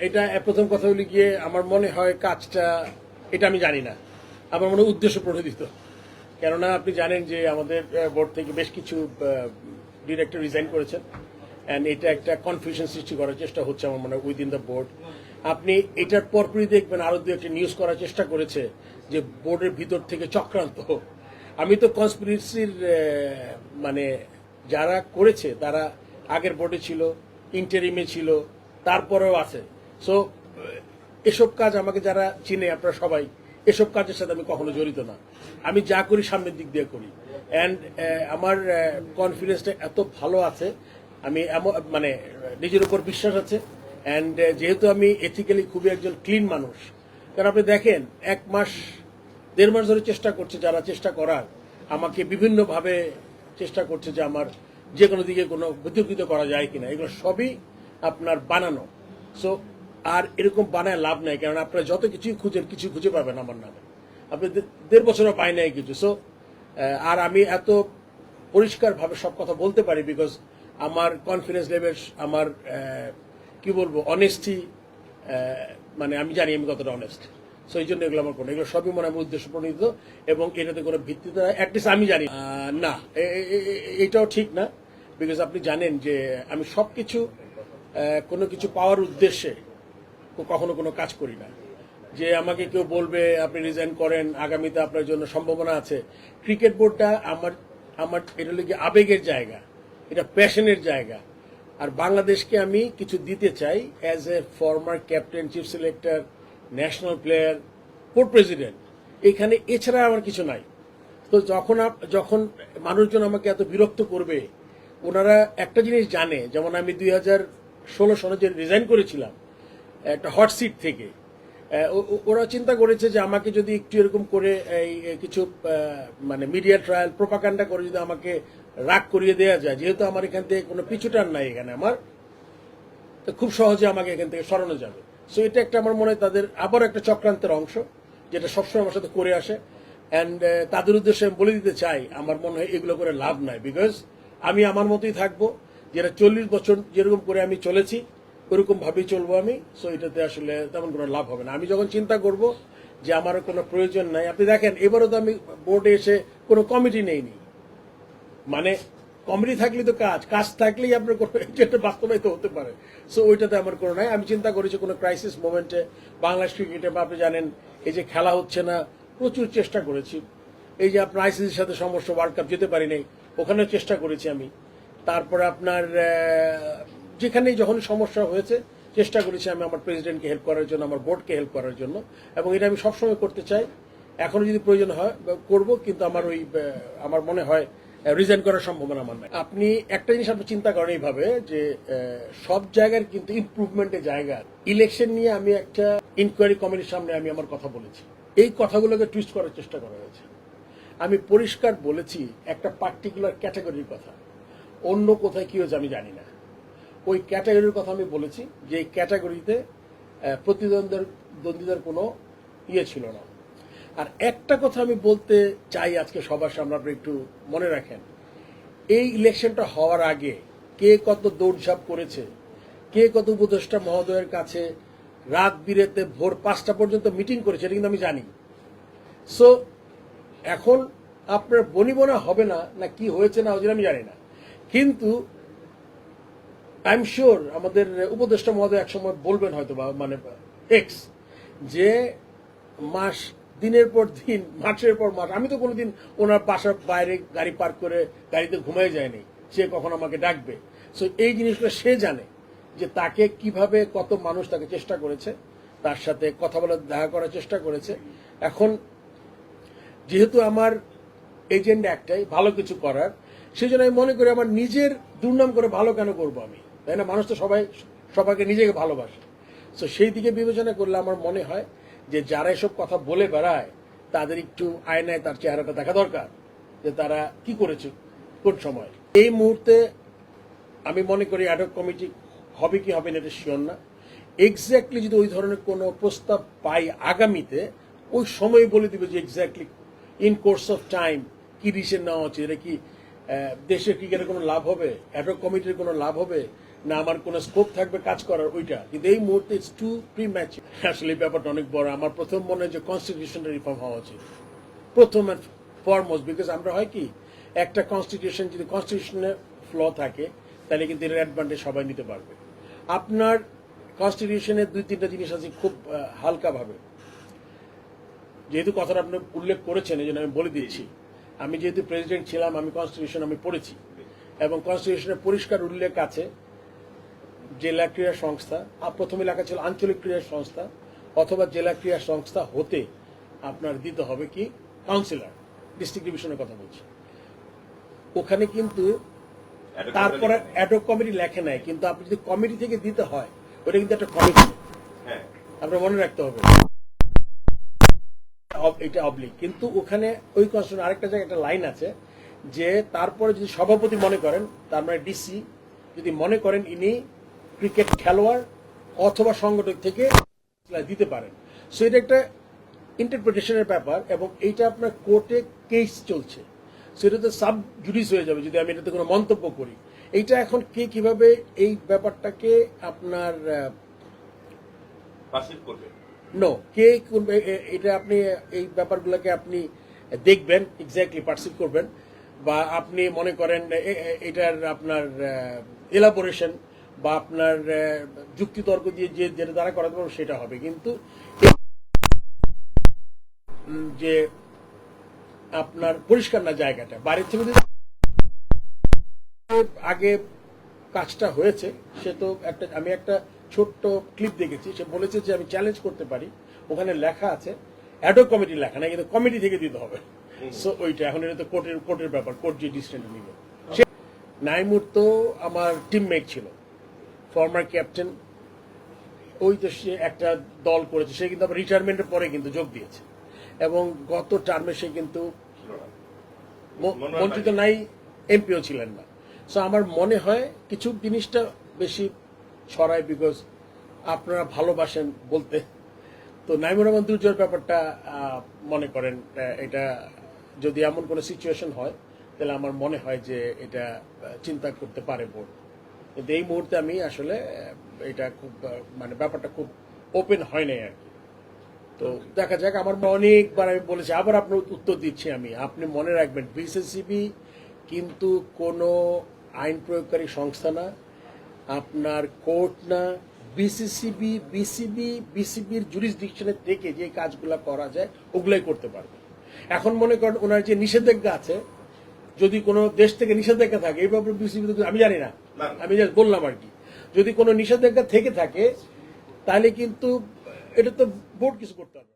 এটা প্রথম কথা হলো গিয়ে আমার মনে হয় কাজটা এটা আমি জানি না, আমার মনে হয় উদ্দেশ্য প্রণোদিত। কেননা আপনি জানেন যে আমাদের বোর্ড থেকে বেশ কিছু ডিরেক্টর রিজাইন করেছেন, অ্যান্ড এটা একটা কনফিউশন সৃষ্টি করার চেষ্টা হচ্ছে আমার মনে হয় উইদিন দ্য বোর্ড। আপনি এটার পরপরই দেখবেন আরো দু একটা নিউজ করার চেষ্টা করেছে যে বোর্ডের ভিতর থেকে চক্রান্ত। আমি তো কনস্পিরেসির মানে যারা করেছে তারা আগের বোর্ডে ছিল, ইন্টারিমে ছিল, তারপরেও আছে। সো এসব কাজ আমাকে যারা চিনে আপনারা সবাই, এসব কাজের সাথে আমি কখনো জড়িত না। আমি যা করি সামনের দিক দিয়ে করি, অ্যান্ড আমার কনফিডেন্সটা এত ভালো আছে, আমি মানে নিজের উপর বিশ্বাস আছে। অ্যান্ড যেহেতু আমি এথিক্যালি খুবই একজন ক্লিন মানুষ, কারণ আপনি দেখেন 1 মাস 1.5 মাস ধরে চেষ্টা করছে যারা চেষ্টা করার, আমাকে বিভিন্নভাবে চেষ্টা করছে যে আমার যে কোনো দিকে কোনো বিতর্কিত করা যায় কিনা, এগুলো সবই আপনার বানানো। সো আর এরকম বানায় লাভ নাই, কারণ আপনারা যত কিছুই খুঁজেন কিছু খুঁজে পাবেন আমার নামে। আপনি 1.5 বছরও পাই নাই কিছু। সো আর আমি এত পরিষ্কারভাবে সব কথা বলতে পারি বিকজ আমার কনফিডেন্স লেভেল, আমার কি বলবো, অনেস্টি, মানে আমি জানি আমি কতটা অনেস্ট। সো এই জন্য এগুলো আমার কোনো, এগুলো সবই মনে আমার উদ্দেশ্য প্রণীত, এবং এটাতে কোনো ভিত্তিতে অ্যাটলিস্ট আমি জানি না এটাও ঠিক না। বিকজ আপনি জানেন যে আমি সবকিছু কোনো কিছু পাওয়ার উদ্দেশ্যে কখনো কোনো কাজ করি না। যে আমাকে কেউ বলবে আপনি রিজাইন করেন, আগামীতে আপনার জন্য সম্ভাবনা আছে। ক্রিকেট বোর্ডটা আমার আমার এটা হলো কি আবেগের জায়গা, এটা প্যাশনের জায়গা। আর বাংলাদেশকে আমি কিছু দিতে চাই as a former captain, chief selector, national player, board president. এখানে এছাড়া আমার কিছু নাই। তো যখন মানুষজন আমাকে এত বিরক্ত করবে, ওনারা একটা জিনিস জানে, যেমন আমি 2016 সনে যে রিজাইন করেছিলাম একটা হট সিট থেকে, ওরা চিন্তা করেছে যে আমাকে যদি একটু এরকম করে এই কিছু মানে মিডিয়া ট্রায়াল প্রোপাগান্ডা করে যদি আমাকে রাগ করিয়ে দেওয়া যায়, যেহেতু আমার এখান থেকে কোনো পিছুটান নাই এখানে আমার, তো খুব সহজে আমাকে এখান থেকে সরানো যাবে। সো এটা একটা আমার মনে হয় তাদের আবার একটা চক্রান্তের অংশ, যেটা সবসময় আমার সাথে করে আসে। অ্যান্ড তাদের উদ্দেশ্যে আমি বলে দিতে চাই আমার মনে হয় এগুলো করে লাভ নাই, বিকজ আমি আমার মতোই থাকবো, যেটা 40 বছর যেরকম করে আমি চলেছি ওরকম ভাবেই চলবো আমি। সো এটাতে আসলে তেমন কোনো লাভ হবে না। আমি যখন চিন্তা করব যে আমার কোনো প্রয়োজন নাই, আপনি দেখেন এবারও তো আমি বোর্ডে এসে কোনো কমিটি নেইনি। মানে কমিটি থাকলে তো কাজ থাকলেই আপনার কোনো যেটা বাস্তবায়িত হতে পারে। সো ওইটাতে আমার কোনো নাই। আমি চিন্তা করেছি কোনো ক্রাইসিস মোমেন্টে বাংলাদেশ ক্রিকেটে, বা আপনি জানেন এই যে খেলা হচ্ছে না, প্রচুর চেষ্টা করেছি। এই যে আপনার আইসিসির সাথে সমস্যা, ওয়ার্ল্ড কাপ যেতে পারি নাই, ওখানেও চেষ্টা করেছি আমি। তারপরে আপনার যেখানেই যখন সমস্যা হয়েছে চেষ্টা করেছি আমি আমার প্রেসিডেন্টকে হেল্প করার জন্য, আমার বোর্ডকে হেল্প করার জন্য, এবং এটা আমি সবসময় করতে চাই। এখনো যদি প্রয়োজন হয় করব, কিন্তু আমার মনে হয় রিজাইন করার সম্ভাবনা আমার নাই। আপনি একটা জিনিস আপনি চিন্তা করেন এইভাবে যে সব জায়গার কিন্তু ইমপ্রুভমেন্টের জায়গা। ইলেকশন নিয়ে আমি একটা ইনকোয়ারি কমিটির সামনে আমি আমার কথা বলেছি, এই কথাগুলোকে টুইস্ট করার চেষ্টা করা হয়েছে। আমি পরিষ্কার বলেছি একটা পার্টিকুলার ক্যাটাগরির কথা, অন্য কোথায় কি হয়েছে আমি জানি না। ওই ক্যাটাগরির কথা আমি বলেছি যে এই ক্যাটাগরিতে প্রতিদ্বন্দ্বিতার কোনো ইয়ে ছিল না। আর একটা কথা আমি বলতে চাই আজকে সবার সামনে, আপনি একটু মনে রাখেন, এই ইলেকশনটা হওয়ার আগে কে কত দৌড়ঝাঁপ করেছে, কে কত উপদেষ্টা মহোদয়ের কাছে রাত বিরেতে ভোর 5টা পর্যন্ত মিটিং করেছে, এটা কিন্তু আমি জানি। সো এখন আপনার বনিবনা হবে না না কি হয়েছে না হয়েছে আমি জানি না, কিন্তু আই এম শিওর আমাদের উপদেষ্টা মহোদয় একসময় বলবেন হয়তো, বা মানে এক্স, যে মাস দিনের পর দিন, মাসের পর মাস, আমি তো কোনোদিন ওনার বাসার বাইরে গাড়ি পার্ক করে গাড়িতে ঘুমাই যায়নি, সে কখন আমাকে ডাকবে। সো এই জিনিসগুলো সে জানে যে তাকে কিভাবে কত মানুষ তাকে চেষ্টা করেছে, তার সাথে কথা বলার দেখা করার চেষ্টা করেছে। এখন যেহেতু আমার এজেন্ডা একটাই, ভালো কিছু করার, সেই জন্য আমি মনে করি আমার নিজের দুর্নাম করে ভালো কেন করবো আমি, তাই না? মানুষ তো সবাইকে নিজেকে ভালোবাসে। তো সেই দিকে বিবেচনা করলে আমার মনে হয় যে যারা এসব কথা বলে বেড়ায় তাদের একটু আয়নায় তার চেহারাটা দেখা দরকার, যে তারা কি করেছে কোন সময়। এই মুহূর্তে আমি মনে করি অ্যাডহক কমিটি হবে কি হবে না এটা শিওর না। এক্স্যাক্টলি যদি ওই ধরনের কোনো প্রস্তাব পাই আগামীতে, ওই সময় বলে দিবে যে exactly in course of time কি ডিসিশন নেওয়া হচ্ছে। এটা কি দেশের ক্রিকেটের কোনো লাভ হবে, অ্যাডহক কমিটির কোনো লাভ হবে, না আমার কোনো স্কোপ থাকবে কাজ করার ওইটা, কিন্তু এই মুহূর্তে ইটস টু প্রি ম্যাচ। আসলে এই ব্যাপারটা অনেক বড়। আমার প্রথম মনে হয় যে কনস্টিটিউশনটা রিফর্ম হওয়া উচিত প্রথম অ্যান্ড ফরমোস্ট, বিকজ আমরা হয় কি একটা কনস্টিটিউশন যদি কনস্টিটিউশনে ফ্ল থাকে তাহলে কিন্তু এর অ্যাডভান্টেজ সবাই নিতে পারবে। আপনার কনস্টিটিউশনের 2-3টা জিনিস আছে খুব হালকাভাবে, যেহেতু কথাটা আপনি উল্লেখ করেছেন এই জন্য আমি বলে দিচ্ছি। আমি যেহেতু প্রেসিডেন্ট ছিলাম, আমি কনস্টিটিউশন আমি পড়েছি এবং কনস্টিটিউশনে পরিষ্কার উল্লেখ আছে জেলা ক্রীড়া সংস্থা, প্রথমে লেখা ছিল আঞ্চলিক ক্রীড়া সংস্থা অথবা জেলা ক্রীড়া সংস্থা হতে আপনার দিতে হবে কি কাউন্সিলর, ডিস্ট্রিক্ট ডিভিশনের কথা বলছি। ওখানে কিন্তু তারপরে অ্যাডহক কমিটি লেখে নাই, কিন্তু আপনি যদি কমিটি থেকে দিতে হয় ওটা কিন্তু একটা কমিটি, আপনার মনে রাখতে হবে এটা অবলিক। কিন্তু ওখানে ওই কনস্টিটিউশন আরেকটা জায়গায় একটা লাইন আছে যে তারপরে যদি সভাপতি মনে করেন, তার মানে ডিসি যদি মনে করেন ইনি ক্রিকেট খেলোয়াড় অথবা সংগঠক থেকে দিতে পারেন। সো এটা একটা ইন্টারপ্রিটেশনের ব্যাপার এবং এইটা আপনার কোর্টে কেস চলছে, সেটা তো সাব জুডিস হয়ে যাবে যদি আমি এটাতে কোনো মন্তব্য করি। এইটা এখন কে কিভাবে এই ব্যাপারটাকে আপনার নো কে এটা আপনি এই ব্যাপারগুলোকে আপনি দেখবেন, এক্স্যাক্টলি পারসিভ করবেন, বা আপনি মনে করেন এটার আপনার এলাবোরেশন বা আপনার যুক্তিতর্ক দিয়ে যে যেটা দ্বারা করাতে পারবো সেটা হবে। কিন্তু যে আপনার পরিষ্কার না জায়গাটা বাইরের থেকে আগে কাজটা হয়েছে, সে তো আমি একটা ছোট্ট ক্লিপ দেখেছি, সে বলেছে যে আমি চ্যালেঞ্জ করতে পারি, ওখানে লেখা আছে অ্যাডহক কমিটি লেখা না, কিন্তু কমিটি থেকে দিতে হবে। সো ওইটা এখন এটা তো কোর্টের ব্যাপার, কোর্ট যে ডিসিশন নিবে। নাইমুর তো আমার টিমমেট ছিল, ফর্মার ক্যাপ্টেন, ওই তো সে একটা দল করেছে, সে কিন্তু আবার রিটায়ারমেন্টের পরে কিন্তু যোগ দিয়েছে এবং গত টার্মে সে কিন্তু মন্ত্রী তো নাই, এমপিও ছিলেন না। সো আমার মনে হয় কিছু জিনিসটা বেশি ছড়ায় বিকজ আপনারা ভালোবাসেন বলতে। তো নাইমুর রহমান দুর্জয়ের ব্যাপারটা মনে করেন এটা যদি এমন কোনো সিচুয়েশন হয় তাহলে আমার মনে হয় যে এটা চিন্তা করতে পারে বোর্ড, কিন্তু এই মুহূর্তে আমি আসলে এটা খুব মানে ব্যাপারটা খুব ওপেন হয় নাই আর কি। তো দেখা যাক, আমার অনেকবার আমি বলেছি, আবার আপনার উত্তর দিচ্ছি আমি, আপনি মনে রাখবেন বিসিসিবি কিন্তু কোনো আইন প্রয়োগকারী সংস্থা না, আপনার কোর্ট না, বিসিসিবি বিসিবির জুরিসডিকশনের থেকে যে কাজগুলো করা যায় ওগুলাই করতে পারবে। এখন মনে করেন ওনার যে নিষেধাজ্ঞা আছে, যদি কোনো দেশ থেকে নিষেধাজ্ঞা থাকে, এই ব্যাপারে বিসিবি আমি জানি না, আমি জাস্ট বললাম আর কি, যদি কোনো নিষেধাজ্ঞা থেকে থাকে তাহলে কিন্তু এটা তো বোর্ড কিছু করতে হবে।